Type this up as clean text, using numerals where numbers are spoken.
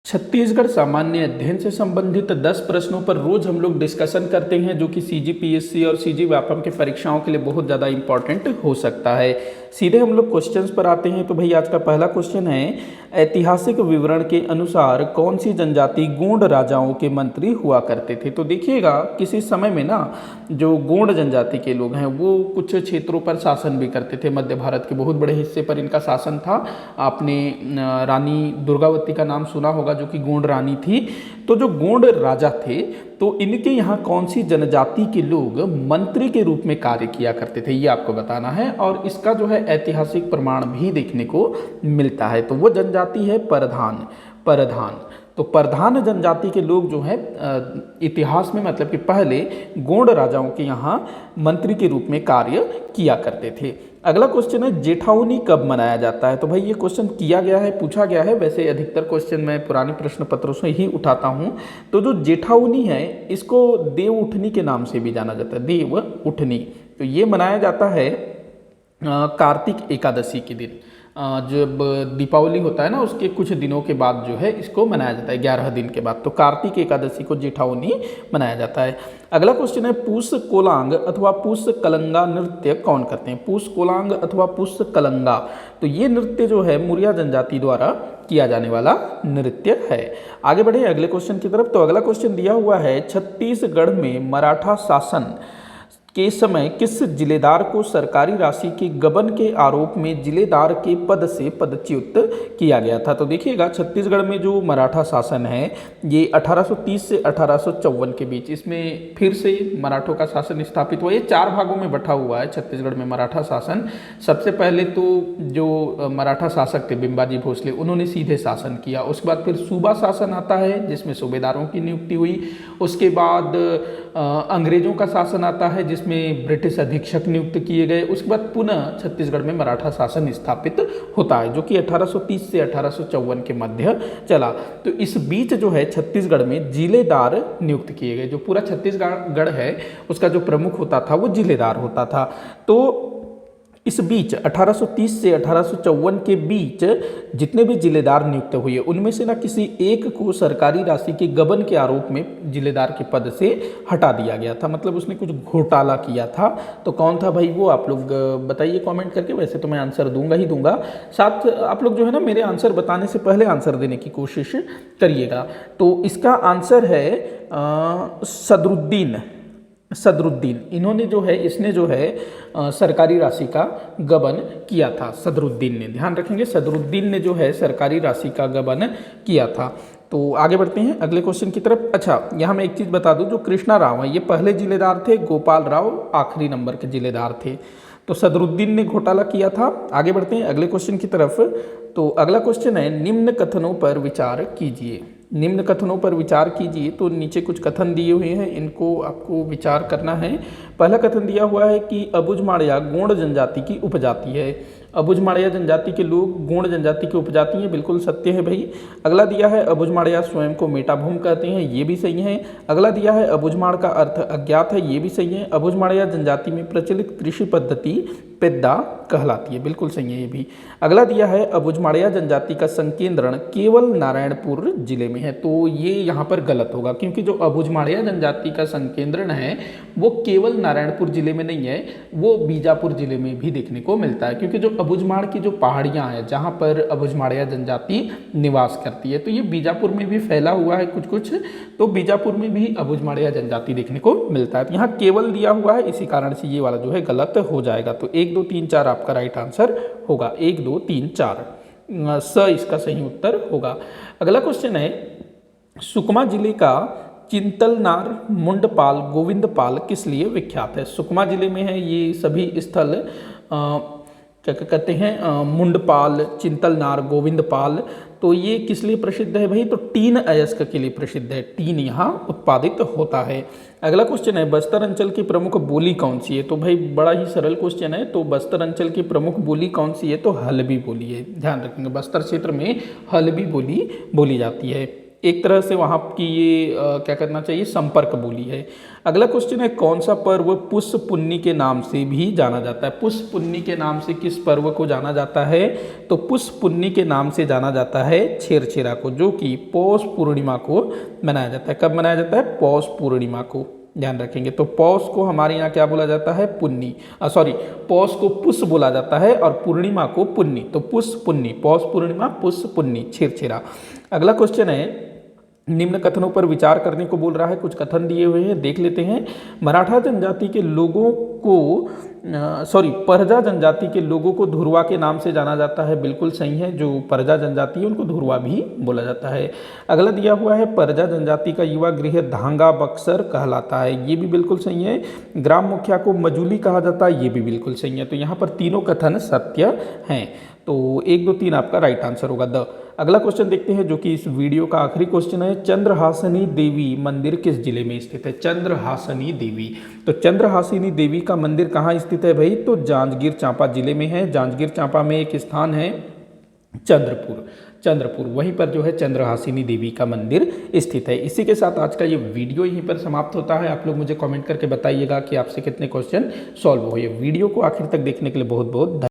छत्तीसगढ़ सामान्य अध्ययन से संबंधित 10 प्रश्नों पर रोज हम लोग डिस्कशन करते हैं, जो कि सीजीपीएससी और सीजी व्यापम की परीक्षाओं के लिए बहुत ज़्यादा इंपॉर्टेंट हो सकता है। सीधे हम लोग क्वेश्चंस पर आते हैं। तो भाई आज का पहला क्वेश्चन है, ऐतिहासिक विवरण के अनुसार कौन सी जनजाति गोंड राजाओं के मंत्री हुआ करते थे। तो देखिएगा, किसी समय में ना जो गोंड जनजाति के लोग हैं वो कुछ क्षेत्रों पर शासन भी करते थे। मध्य भारत के बहुत बड़े हिस्से पर इनका शासन था। आपने रानी दुर्गावती का नाम सुना होगा, जो कि गोंड रानी थी। तो जो गोंड राजा थे, तो इनके यहाँ कौन सी जनजाति के लोग मंत्री के रूप में कार्य किया करते थे, ये आपको बताना है। और इसका जो है ऐतिहासिक प्रमाण भी देखने को मिलता है। तो वो जनजाति है परधान। परधान तो परधान जनजाति के लोग जो है इतिहास में, मतलब कि पहले गोंड राजाओं के यहाँ मंत्री के रूप में कार्य किया करते थे। अगला क्वेश्चन है, जेठाउनी कब मनाया जाता है। तो भाई ये क्वेश्चन किया गया है, पूछा गया है। वैसे अधिकतर क्वेश्चन मैं पुराने प्रश्न पत्रों से ही उठाता हूँ। तो जो जेठाउनी है, इसको देव उठनी के नाम से भी जाना जाता है, देव उठनी। तो ये मनाया जाता है कार्तिक एकादशी के दिन। जब दीपावली होता है ना, उसके कुछ दिनों के बाद जो है इसको मनाया जाता है, 11 दिन के बाद। तो कार्तिक एकादशी को जेठाउनी मनाया जाता है। अगला क्वेश्चन है, पूस कोलांग अथवा पूस कलंगा नृत्य कौन करते हैं। पूस कोलांग अथवा पूस कलंगा, तो ये नृत्य जो है मुरिया जनजाति द्वारा किया जाने वाला नृत्य है। आगे बढ़े अगले क्वेश्चन की तरफ। तो अगला क्वेश्चन दिया हुआ है, छत्तीसगढ़ में मराठा शासन के समय किस जिलेदार को सरकारी राशि के गबन के आरोप में जिलेदार के पद से पदच्युत किया गया था। तो देखिएगा, छत्तीसगढ़ में जो मराठा शासन है ये 1830 से 1854 के बीच, इसमें फिर से मराठों का शासन स्थापित हुआ। ये 4 भागों में बटा हुआ है छत्तीसगढ़ में मराठा शासन। सबसे पहले तो जो मराठा शासक थे बिंबाजी भोसले, उन्होंने सीधे शासन किया। उसके बाद फिर सूबा शासन आता है, जिसमें सूबेदारों की नियुक्ति हुई। उसके बाद अंग्रेजों का शासन आता है, जिसमें ब्रिटिश अधीक्षक नियुक्त किए गए। उसके बाद पुनः छत्तीसगढ़ में मराठा शासन स्थापित होता है, जो कि 1830 से 1854 के मध्य चला। तो इस बीच जो है छत्तीसगढ़ में जिलेदार नियुक्त किए गए। जो पूरा छत्तीसगढ़ है उसका जो प्रमुख होता था वो जिलेदार होता था। तो इस बीच 1830 से 1854 के बीच जितने भी जिलेदार नियुक्त हुए, उनमें से ना किसी एक को सरकारी राशि के गबन के आरोप में जिलेदार के पद से हटा दिया गया था। मतलब उसने कुछ घोटाला किया था। तो कौन था भाई वो, आप लोग बताइए कमेंट करके। वैसे तो मैं आंसर दूंगा ही दूंगा, साथ आप लोग जो है ना मेरे आंसर बताने से पहले आंसर देने की कोशिश करिएगा। तो इसका आंसर है सदरुद्दीन। सदरुद्दीन इन्होंने जो है, इसने जो है सरकारी राशि का गबन किया था। सदरुद्दीन ने, ध्यान रखेंगे, सदरुद्दीन ने जो है सरकारी राशि का गबन किया था। तो आगे बढ़ते हैं अगले क्वेश्चन की तरफ। अच्छा, यहाँ मैं एक चीज़ बता दूं, जो कृष्णा राव है ये पहले जिलेदार थे, गोपाल राव आखिरी नंबर के जिलेदार थे। तो सदरुद्दीन ने घोटाला किया था। आगे बढ़ते हैं अगले क्वेश्चन की तरफ। तो अगला क्वेश्चन है, निम्न कथनों पर विचार कीजिए। निम्न कथनों पर विचार कीजिए। तो नीचे कुछ कथन दिए हुए हैं, इनको आपको विचार करना है। पहला कथन दिया हुआ है कि अबुझमाड़िया गोंड जनजाति की उपजाति है। अबुझमाड़िया जनजाति के लोग गोंड जनजाति की उपजाति हैं, बिल्कुल सत्य है भाई। अगला दिया है, अबुझमाड़िया स्वयं को मेटाभूम कहते हैं, ये भी सही है। अगला दिया है, अबुझमाड़ का अर्थ अज्ञात है, ये भी सही है। अबुझमाड़िया जनजाति में प्रचलित कृषि पद्धति पेद्दा कहलाती है, बिल्कुल सही है ये भी। अगला दिया है, अबुझमाड़िया जनजाति का संकेंद्रण केवल नारायणपुर जिले में है। तो ये यहाँ पर गलत होगा, क्योंकि जो अबुझमाड़िया जनजाति का संकेंद्रण है वो केवल नारायणपुर जिले में नहीं है, वो बीजापुर जिले में भी देखने को मिलता है। क्योंकि जो अबुझमाड़ की जो पहाड़ियाँ हैं जहाँ पर अबुझमाड़िया जनजाति निवास करती है, तो ये बीजापुर में भी फैला हुआ है कुछ कुछ। तो बीजापुर में भी अबुझमाड़िया जनजाति देखने को मिलता है। यहाँ केवल दिया हुआ है, इसी कारण से ये वाला जो है गलत हो जाएगा। तो 1 2 3 4 आपका राइट आंसर होगा। 1 2 3 4 स इसका सही उत्तर होगा। अगला क्वेश्चन है, सुकमा जिले का चिंतलनार मुंडपाल गोविंदपाल किस लिए विख्यात है। सुकमा जिले में है ये सभी स्थल, क्या कहते हैं, मुंडपाल, चिंतलनार, गोविंदपाल। तो ये किस लिए प्रसिद्ध है भाई, तो टीन अयस्क के लिए प्रसिद्ध है। टीन यहाँ उत्पादित होता है। अगला क्वेश्चन है, बस्तर अंचल की प्रमुख बोली कौन सी है। तो भाई बड़ा ही सरल क्वेश्चन है। तो बस्तर अंचल की प्रमुख बोली कौन सी है, तो हल्बी बोली है। ध्यान रखेंगे, बस्तर क्षेत्र में हल्बी बोली बोली जाती है। एक तरह से वहाँ की ये क्या करना चाहिए, संपर्क बोली है। अगला क्वेश्चन है, कौन सा पर्व पुष्य पुन्नी के नाम से भी जाना जाता है? पुष्य पुन्नी के नाम से किस पर्व को जाना जाता है? तो पुष्य पुन्नी के नाम से जाना जाता है छेरछेरा को, जो कि पौष पूर्णिमा को मनाया जाता है। कब मनाया जाता है? पौष पूर्णिमा को, ध्यान रखेंगे। तो पौष को हमारे यहाँ क्या बोला जाता है? पुन्नी, सॉरी, पौष को पुष्य बोला जाता है और पूर्णिमा को पुन्नी। तो पुष्य पुन्नी, पौष पूर्णिमा, पुष्य पुन्नी, छेरछेरा। अगला क्वेश्चन है, निम्न कथनों पर विचार करने को बोल रहा है, कुछ कथन दिए हुए हैं, देख लेते हैं। मराठा जनजाति के लोगों को परजा जनजाति के लोगों को धुरवा के नाम से जाना जाता है, बिल्कुल सही है। जो परजा जनजाति है उनको धुरवा भी बोला जाता है। अगला दिया हुआ है, परजा जनजाति का युवा गृह धांगा बक्सर कहलाता है, ये भी बिल्कुल सही है। ग्राम मुखिया को मजूली कहा जाता है, ये भी बिल्कुल सही है। तो यहाँ पर तीनों कथन सत्य हैं। तो 1, 2, 3 आपका राइट आंसर होगा द। अगला क्वेश्चन देखते हैं, जो कि इस वीडियो का आखिरी क्वेश्चन है। चंद्रहासिनी देवी मंदिर किस जिले में स्थित है? चंद्रहासिनी देवी, तो चंद्रहासिनी देवी का मंदिर कहाँ स्थित है भाई? तो जांजगीर चांपा जिले में है। जांजगीर चांपा में एक स्थान है चंद्रपुर, वहीं पर जो है चंद्रहासिनी देवी का मंदिर स्थित है। इसी के साथ आज का ये वीडियो यहीं पर समाप्त होता है। आप लोग मुझे कमेंट करके बताइएगा कि आपसे कितने क्वेश्चन सॉल्व हुए। वीडियो को आखिर तक देखने के लिए बहुत बहुत